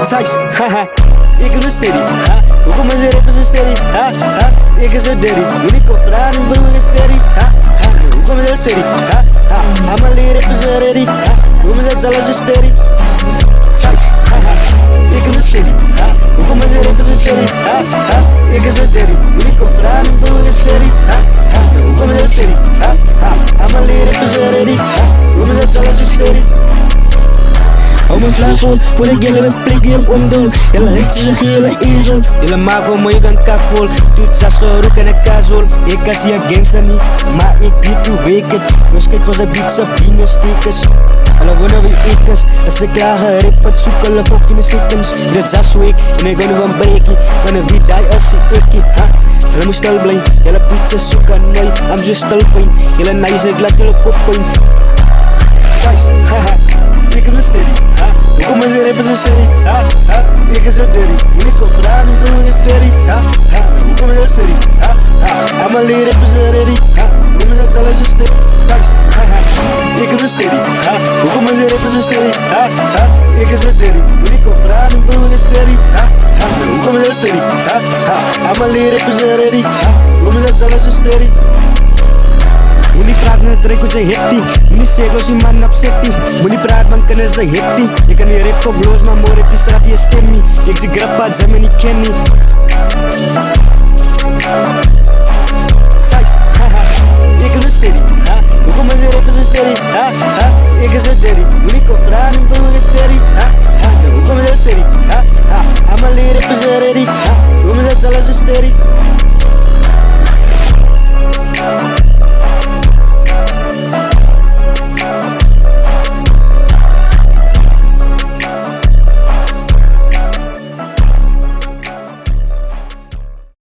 Size, haha, ik is een steady, ha. Hoe kom je rap is een steady, ha, ha. Ik is een daddy, moet ik op raden, broer is steady, ha, ha. Hoe kom je steady, ha, ha. I'ma leer rap is ready, ha. Hoe kom je alles is steady. Size, haha, ik is een steady, ha. Hoe kom je rap is een steady, ha, ha. Ik is een daddy, moet ik op raden, broer is steady, ha, ha. Hoe kom je steady, ha, ha. I'ma leer rap is ready, ha. Hoe kom je alles is steady. Hou mijn vlaag vol, voor ik jullie met prik heel omdoen. Jullie hecht is een gele ezel. Jullie maken me, je kan kak vol. Doet zes geroek en een kazol. Ik kan zie een gangster niet, maar ik weet hoe week het. Dus kijk was een beat, sabine stekers. Alle wonen wie ik is. Als ik klagen, rip het zoeken, le fucking seconds. Dit zes week, en ik ga nu een breakie. Kan een wie die als ik ikkie, ha. Jullie moet stil blijven, jullie pizza zoeken nooit. I'm just stil pijn, jullie nice, ik laat jullie kop pijn. Size, haha, ik heb een steady, ha. Hoe kom je rap is een steady, ha, ha. Ik is een daddy, moet ik op raden, broer is steady, ha, ha. Hoe kom je steady, ha, ha. I'ma leer rap is ready, ha. Hoe kom je alles is steady, nice, haha. Ik heb een steady, ha. Hoe kom je rap is een steady, ha, ha. Ik is een daddy, moet ik op raden, broer is steady, ha, ha. Hoe kom je steady, ha, ha. I'ma leer rap is ready, ha. Hoe kom je alles is steady. Moet niet praten met het rekeltje hitty. Moet niet zeggen als je man opzet. Moet niet praten van kennis ze hitty. Je kan niet rap ook los, maar mooi op die straat je stem niet. Ik zie grap uit, zij me niet ken niet. Size, haha, ik is een steady, ha. Hoe kom je rap is een steady, ha, ha. Ik is een daddy, moet niet op raden, broer is steady, ha, ha.